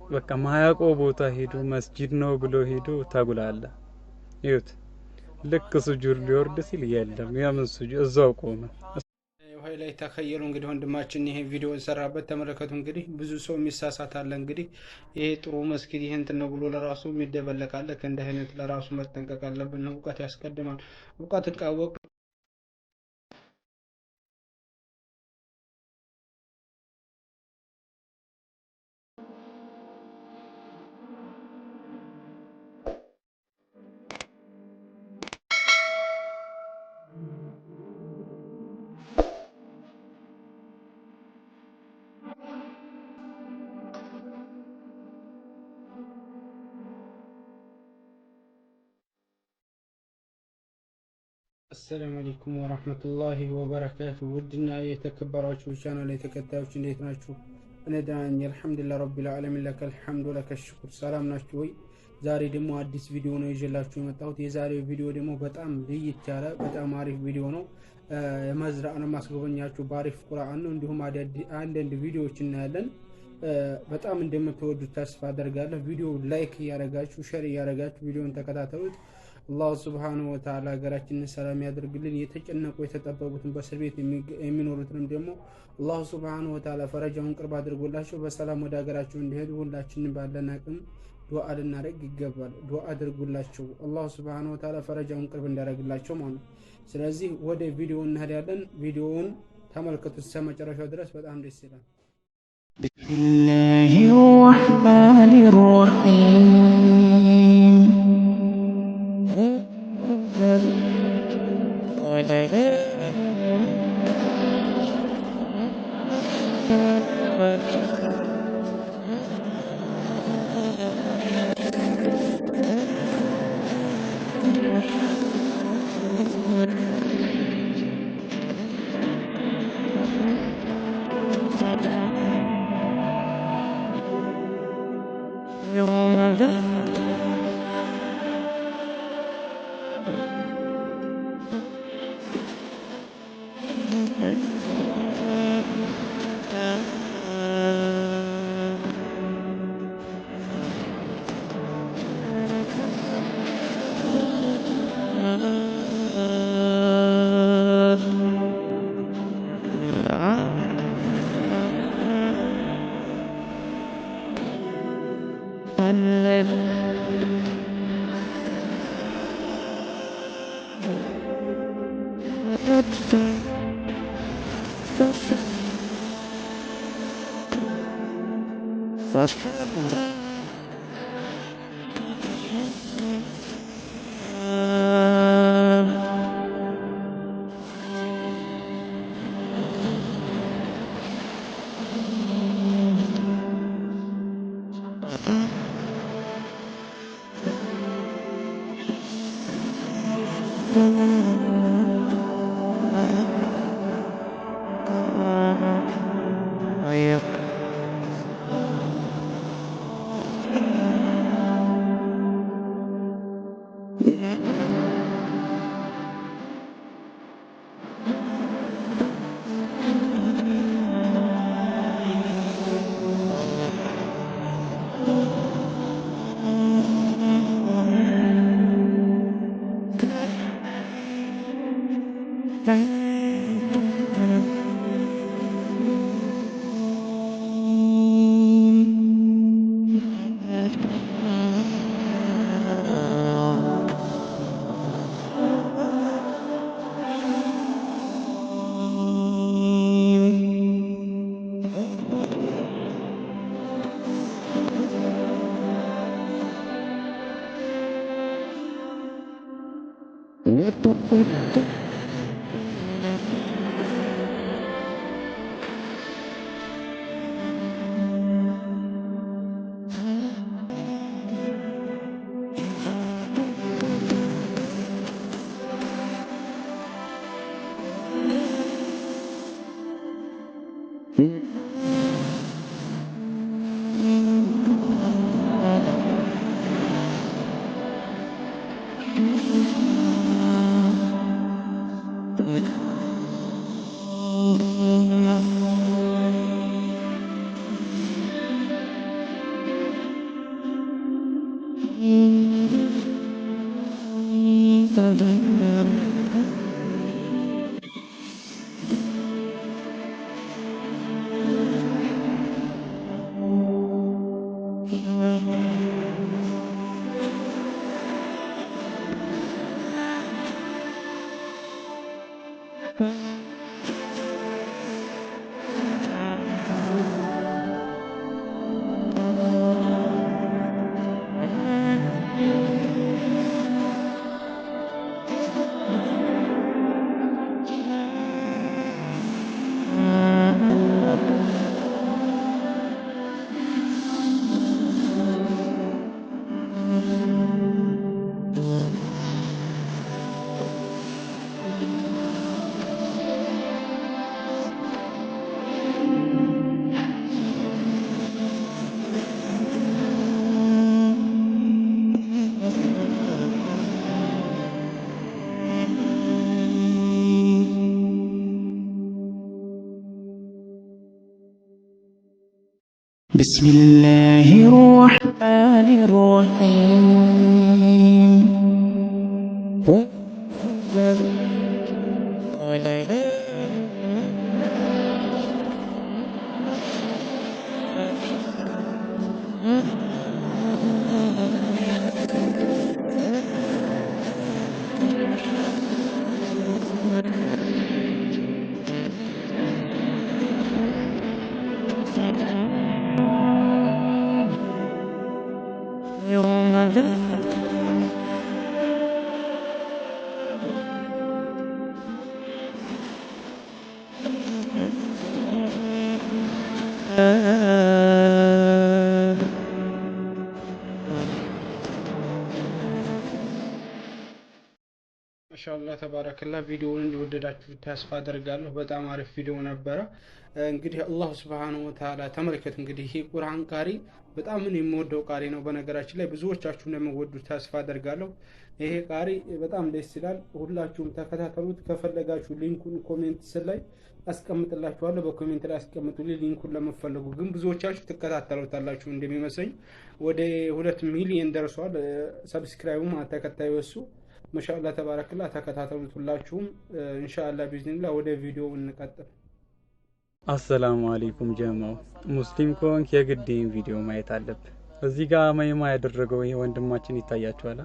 በቃ ማያውቀው ቦታ ሄዶ መስጂድ ነው ብሎ ሄዶ ተጉላላ። ይሁት ልክ ሱጁድ ሊወርድ ሲል የለም የምን ሱጁድ እዛው ቆመ። ውሃ ላይ ተከየሉ እንግዲህ ወንድማችን ይሄ ቪዲዮ ሰራበት ተመለከቱ። እንግዲህ ብዙ ሰው የሚሳሳት አለ። እንግዲህ ይሄ ጥሩ መስጊድ ይሄ እንትን ነው ብሎ ለራሱ የሚደበለቃለ። ከእንዲህ አይነት ለራሱ መጠንቀቅ አለብን። እውቀት ያስቀድማል። እውቀትን ካወቅ አሰላሙ አለይኩም ወራህመቱላሂ ወበረካቱ። ውድና የተከበራችሁ ቻናል ተከታዮች እንዴት ናችሁ? እኔ ደህና ነኝ አልሐምዱሊላህ ረቢል ዓለሚን ለከል ሐምዱ ለከል ሽኩር። ሰላም ናችሁ ወይ? ዛሬ ደግሞ አዲስ ቪዲዮ ነው ይዤላችሁ የመጣሁት። የዛሬው ቪዲዮ ደግሞ በጣም ለየት ያለ በጣም አሪፍ ቪዲዮ ነው። የመዝራዕን ማስጎበኛችሁ በአሪፍ ቁርአን ነው። እንዲሁም አንዳንድ ቪዲዮዎች እናያለን። በጣም እንደምትወዱት ተስፋ አደርጋለሁ። ቪዲዮ ላይክ እያደረጋችሁ ሼር እያደረጋችሁ ቪዲዮን ተከታተሉት። አላሁ ሱብሓነሁ ወተዓላ ሀገራችንን ሰላም ያደርግልን። የተጨነቁ የተጠበቡትን በእስር ቤት የሚኖሩትንም ደግሞ አላሁ ሱብሓነሁ ወተዓላ ፈረጃውን ቅርብ አድርጎላቸው በሰላም ወደ ሀገራቸው እንዲሄዱ ሁላችንን ባለን አቅም ዱዓ ልናደርግ ይገባል። ዱዓ አድርጉላቸው አላሁ ሱብሓነሁ ወተዓላ ፈረጃውን ቅርብ እንዲያደርግላቸው ማለት ነው። ስለዚህ ወደ ቪዲዮ እንሄዳለን። ቪዲዮውን ተመልከቱት እስከ መጨረሻው ድረስ በጣም ደስ ይላል። ቢስሚላሂ ረህማኒ ረሂም بسم الله الرحمن الرحيم ማሻአላህ ተባረከላህ ቪዲዮውን እንደወደዳችሁ ተስፋ አደርጋለሁ። በጣም አሪፍ ቪዲዮ ነበረ። እንግዲህ አላህ Subhanahu Wa Ta'ala ተመልከቱ። እንግዲህ ይሄ ቁርአን ቃሪ በጣም ምን የምወደው ቃሪ ነው። በነገራችን ላይ ብዙዎቻችሁ እንደምትወዱት ተስፋ አደርጋለሁ። ይሄ ቃሪ በጣም ደስ ይላል። ሁላችሁም ተከታተሉት። ከፈለጋችሁ ሊንኩን ኮሜንት ስር ላይ አስቀምጥላችኋለሁ። በኮሜንት ላይ አስቀምጡልኝ ሊንኩን ለምትፈልጉ። ግን ብዙዎቻችሁ ትከታተሉታላችሁ እንደሚመስለኝ ወደ 2 ሚሊዮን ደርሷል ሰብስክራይቡም ተከታዩ እሱ ማሻአላህ ተባረከላህ። ተከታተሉት ሁላችሁም ኢንሻአላህ ቢዝኒላህ። ወደ ቪዲዮ እንቀጥል። አሰላሙ አለይኩም ጀማው ሙስሊም ከሆንክ የግዴን ቪዲዮ ማየት አለብህ። እዚህ ጋር ማይማ ያደረገው ይሄ ወንድማችን ይታያችኋል።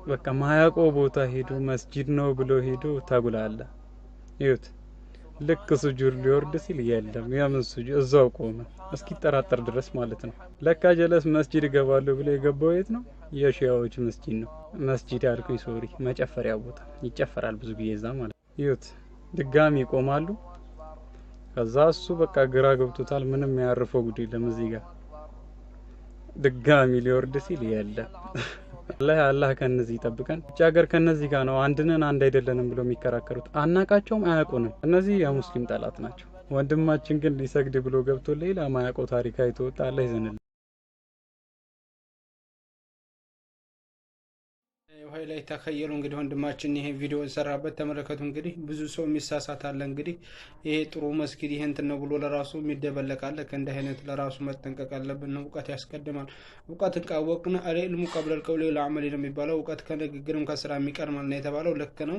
በቃ ማያቆ ቦታ ሄዶ መስጂድ ነው ብሎ ሄዶ ታጉላላ። ይሁት ልክ ሱጁድ ሊወርድ ሲል የለም የምን ሱጁድ እዛው ቆመ እስኪጠራጠር ድረስ ማለት ነው። ለካ ጀለስ መስጂድ ገባለሁ ብሎ የገባው የት ነው? የሺያዎች መስጂድ ነው። መስጂድ አልኩኝ ሶሪ፣ መጨፈሪያ ቦታ ይጨፈራል ብዙ ጊዜ እዛ ማለት ነው። ይሁት ድጋሚ ይቆማሉ። ከዛ እሱ በቃ ግራ ገብቶታል። ምንም ያርፈው ጉድ የለም እዚህ ጋር ድጋሚ ሊወርድ ሲል የለም። አላህ ከነዚህ ይጠብቀን። ብቻ ሀገር ከነዚህ ጋር ነው አንድነን አንድ አይደለንም ብሎ የሚከራከሩት። አናቃቸውም፣ አያውቁንም። እነዚህ የሙስሊም ጠላት ናቸው። ወንድማችን ግን ሊሰግድ ብሎ ገብቶ ሌላ ማያውቀው ታሪክ አይቶ ወጣ። አላህ ይዘንልን። ሆይ ላይ ተከየሉ እንግዲህ ወንድማችን ይሄ ቪዲዮ ሰራበት ተመለከቱ። እንግዲህ ብዙ ሰው የሚሳሳት አለ። እንግዲህ ይሄ ጥሩ መስጊድ ይሄ እንትን ነው ብሎ ለራሱ የሚደበለቃለ። ከእንዲህ አይነት ለራሱ መጠንቀቅ አለብን። እውቀት ያስቀድማል። እውቀትን ካወቅን አልዕልሙ ቀብለ አልቀውሊ ወልዐመል ነው የሚባለው። እውቀት ከንግግርም ከስራ ይቀድማል ነው የተባለው። ልክ ነው።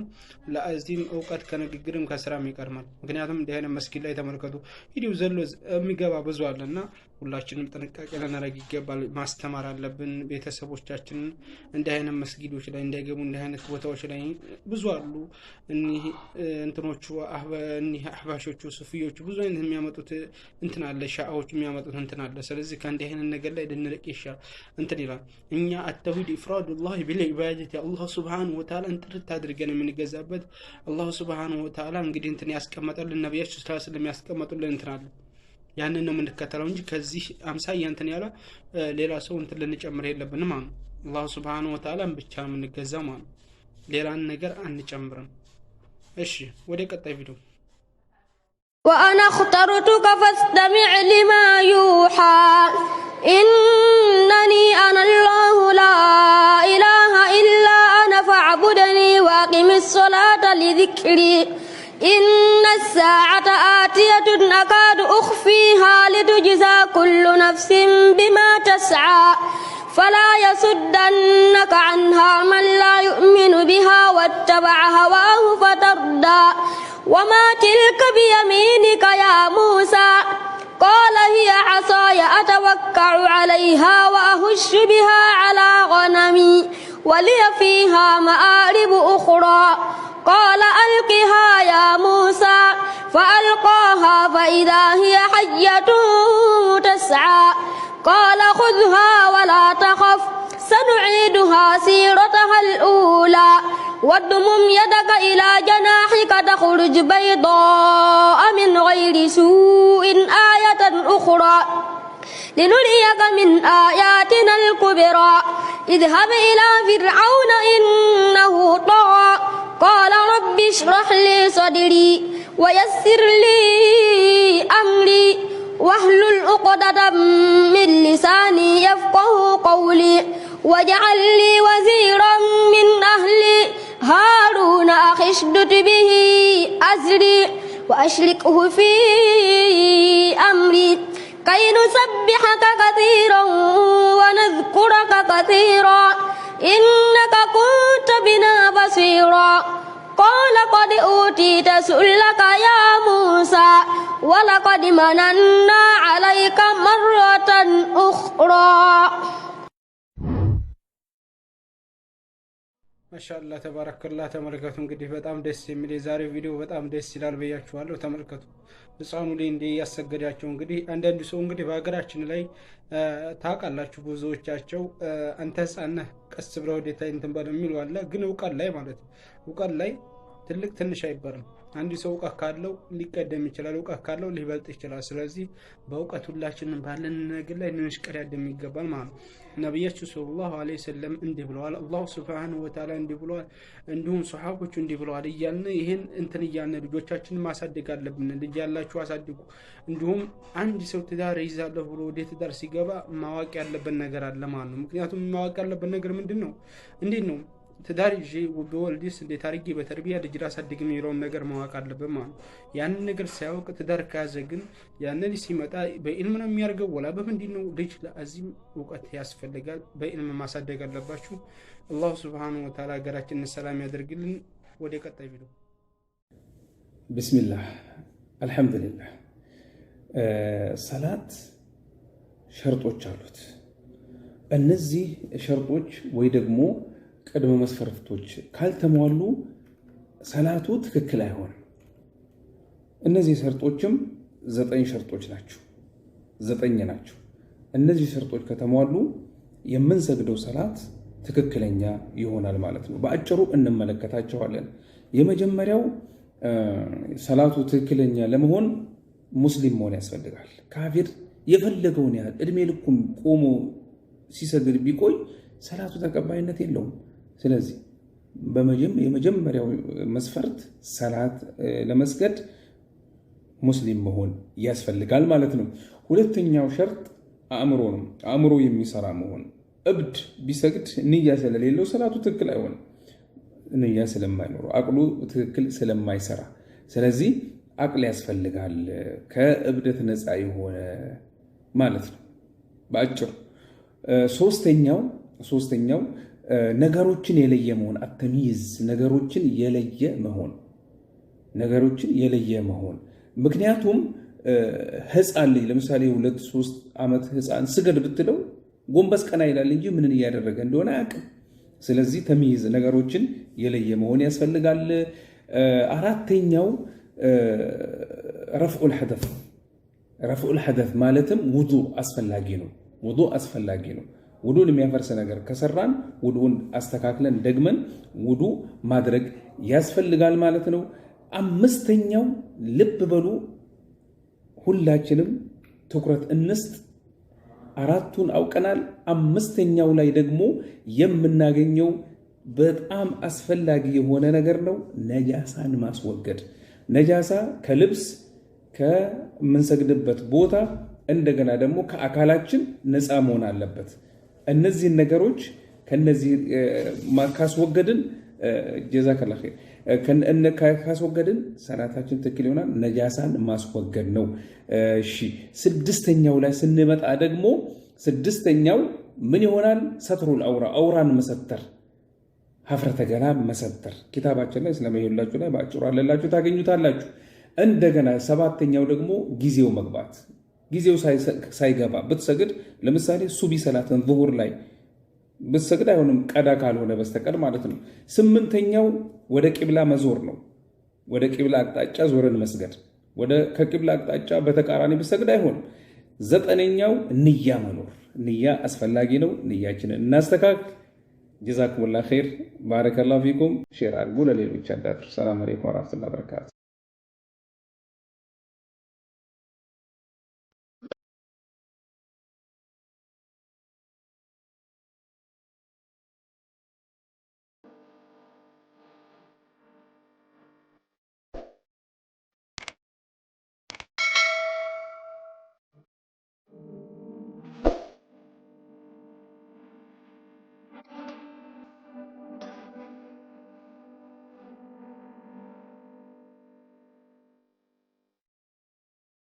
ለአዚም እውቀት ከንግግርም ከስራ ይቀድማል። ምክንያቱም እንዲህ አይነት መስጊድ ላይ ተመልከቱ ቪዲዮ ዘሎ የሚገባ ብዙ አለና ሁላችንም ጥንቃቄ ልናደርግ ይገባል። ማስተማር አለብን ቤተሰቦቻችንን እንዲህ አይነት መስጊዶች ላይ እንዳይገቡ። እንዲህ አይነት ቦታዎች ላይ ብዙ አሉ። እኒህ እንትኖቹ እኒህ አህባሾቹ ሱፊዮቹ ብዙ አይነት የሚያመጡት እንትን አለ። ሻአዎቹ የሚያመጡት እንትን አለ። ስለዚህ ከእንዲህ አይነት ነገር ላይ ድንርቅ ይሻል። እንትን ይላል እኛ አተውሂድ ኢፍራዱላህ ቢልዒባደቲ አላህ Subhanahu Wa Ta'ala ጥርት አድርገን የምንገዛበት አላህ Subhanahu Wa Ta'ala እንግዲህ እንትን ያስቀመጠልን ነብያችን ሰለላሁ ዐለይሂ ወሰለም ያስቀመጡልን እንትን አለ። ያንን ነው የምንከተለው እንጂ ከዚህ አምሳያ እንትን ያለ ሌላ ሰው እንትን ልንጨምር የለብንም ማለት ነው። አላህ Subhanahu Wa Ta'ala ብቻ ነው የምንገዛው ማለት ነው። ሌላን ነገር አንጨምርም። እሺ ወደ ቀጣይ ቪዲዮ وأنا اخترتك فاستمع لما يوحى إنني أنا الله لا إله إلا أنا فاعبدني وأقم الصلاة لذكري إن الساعة آتية أكاد أخفيها لتجزى كل نفس بما تسعى فلا يصدنك عنها من لا يؤمن بها واتبع هواه فتردى وما تلك بيمينك يا موسى قال هي عصاي أتوكع عليها وأهش بها على غنمي ولي فيها مآرب أخرى قال ألقها يا موسى فألقاها فإذا هي حية تسعى قال خذها ولا تخف سنعيدها سيرتها الأولى واضمم يدك إلى جناحك تخرج بيضاء من غير سوء آية أخرى لنريك من آياتنا الكبرى اذهب إلى فرعون إنه طغى قال رب اشرح لي صدري ويسر لي أمري واحلل عقدة من لساني يفقه قولي واجعل لي وزيرا من أهلي هارون أخي اشدد به أزري وأشركه في أمري كي نسبحك كثيرا ونذكرك كثيرا إنك كنت بنا بصيرا قال قد أوتيت سؤلك يا موسى ولقد مننا عليك مرة أخرى ማሻአላህ ተባረከላህ። ተመልከቱ እንግዲህ በጣም ደስ የሚል የዛሬው ቪዲዮ በጣም ደስ ይላል ብያችኋለሁ። ተመልከቱ ህፃኑ ላይ እንደ ያሰገዳቸው እንግዲህ አንዳንድ ሰው እንግዲህ በሀገራችን ላይ ታውቃላችሁ ብዙዎቻቸው አንተ ህፃን ነህ ቀስ ብለው ወደ ታይ እንትን ባለ የሚሉ አለ። ግን እውቀት ላይ ማለት እውቀት ላይ ትልቅ ትንሽ አይባልም። አንድ ሰው እውቀት ካለው ሊቀደም ይችላል፣ እውቀት ካለው ሊበልጥ ይችላል። ስለዚህ በእውቀት ሁላችንም ባለን ነገር ላይ ልንሽቀዳደም ይገባል ማለት ነው። ነብያችን ሰለላሁ ዐለይሂ ወሰለም እንዲህ ብለዋል፣ አላህ ሱብሓነሁ ወተዓላ እንዲህ ብለዋል፣ እንዲሁም ሱሐቦቹ እንዲህ ብለዋል እያልን ይሄን እንትን እያልን ልጆቻችንን ማሳደግ አለብን። ልጅ ያላችሁ አሳድጉ። እንዲሁም አንድ ሰው ትዳር ይዛለሁ ብሎ ወደ ትዳር ሲገባ ማወቅ ያለበት ነገር አለ ማለት ነው። ምክንያቱም ማወቅ ያለበት ነገር ምንድነው? እንዴት ነው ትዳር ይዤ በወልዲስ እንዴት አድርጌ በተርቢያ ልጅ ላሳድግ የሚለውን ነገር ማወቅ አለበት ማለት ነው። ያንን ነገር ሳያውቅ ትዳር ከያዘ ግን ያንን ሲመጣ በኢልም ነው የሚያርገው ወላ በምንድነው? ልጅ ለአዚም እውቀት ያስፈልጋል። በኢልም ማሳደግ አለባችሁ። አላህ ሱብሓነሁ ወተዓላ ሀገራችንን ሰላም ያደርግልን። ወደ ቀጣይ ቪዲዮ ቢስሚላህ አልሐምዱሊላህ። ሰላት ሸርጦች አሉት። እነዚህ ሸርጦች ወይ ደግሞ ቅድመ መስፈርቶች ካልተሟሉ ሰላቱ ትክክል አይሆንም። እነዚህ ሸርጦችም 9 ሸርጦች ናቸው። 9 ናቸው። እነዚህ ሸርጦች ከተሟሉ የምንሰግደው ሰላት ትክክለኛ ይሆናል ማለት ነው። በአጭሩ እንመለከታቸዋለን። የመጀመሪያው ሰላቱ ትክክለኛ ለመሆን ሙስሊም መሆን ያስፈልጋል። ካፊር የፈለገውን ያህል እድሜ ልኩም ቆሞ ሲሰግድ ቢቆይ ሰላቱ ተቀባይነት የለውም። ስለዚህ የመጀመሪያው መስፈርት ሰላት ለመስገድ ሙስሊም መሆን ያስፈልጋል ማለት ነው። ሁለተኛው ሸርጥ አእምሮ ነው። አእምሮ የሚሰራ መሆን። እብድ ቢሰግድ ንያ ስለሌለው ሰላቱ ትክክል አይሆንም። ንያ ስለማይኖረው አቅሉ ትክክል ስለማይሰራ፣ ስለዚህ አቅል ያስፈልጋል። ከእብደት ነፃ የሆነ ማለት ነው በአጭሩ። ሶስተኛው ነገሮችን የለየ መሆን፣ አተሚይዝ ነገሮችን የለየ መሆን። ምክንያቱም ህፃን ልጅ ለምሳሌ 2-3 ዓመት ህፃን ስገድ ብትለው ጎንበስ ቀና ይላል እንጂ ምን እያደረገ እንደሆነ አያውቅም። ስለዚህ ተሚይዝ ነገሮችን የለየ መሆን ያስፈልጋል። አራተኛው ረፍዑል ሐደፍ ማለትም ውዱእ አስፈላጊ ነው። ውዱእን የሚያፈርስ ነገር ከሰራን ውዱእን አስተካክለን ደግመን ውዱእ ማድረግ ያስፈልጋል ማለት ነው። አምስተኛው ልብ በሉ፣ ሁላችንም ትኩረት እንስጥ። 4ቱን አውቀናል። 5ኛው ላይ ደግሞ የምናገኘው በጣም አስፈላጊ የሆነ ነገር ነው፣ ነጃሳን ማስወገድ። ነጃሳ ከልብስ ከምንሰግድበት ቦታ እንደገና ደግሞ ከአካላችን ነፃ መሆን አለበት። እነዚህን ነገሮች ከነዚህ ካስወገድን ጀዛከላህ ኸይር ካስወገድን ሰላታችን ትክክል ይሆናል። ነጃሳን ማስወገድ ነው። እሺ 6ኛው ላይ ስንመጣ ደግሞ 6ኛው ምን ይሆናል? ሰትሩል አውራ አውራን መሰተር፣ ሀፍረተ ገላ መሰተር። ኪታባችን ላይ ስለማይላችሁ ላይ በአጭሩ አለላችሁ ታገኙታላችሁ። እንደገና ሰባተኛው ደግሞ ጊዜው መግባት። ጊዜው ሳይገባ ብትሰግድ ለምሳሌ ሱቢ ሰላትን ዙሁር ላይ ብትሰግድ አይሆንም ቀዳ ካልሆነ በስተቀር ማለት ነው። ስምንተኛው ወደ ቂብላ መዞር ነው። ወደ ቂብላ አቅጣጫ ዞረን መስገድ። ከቂብላ አቅጣጫ በተቃራኒ ብትሰግድ አይሆንም። ዘጠነኛው ንያ መኖር። ንያ አስፈላጊ ነው። ንያችንን እናስተካክል። ጀዛኩሙላህ ኸይር። ባረከላሁ ፊኩም። ሼር አድርጉ ለሌሎች አዳርሱ። ሰላም አለይኩም ወራህመቱላሂ ወበረካቱ።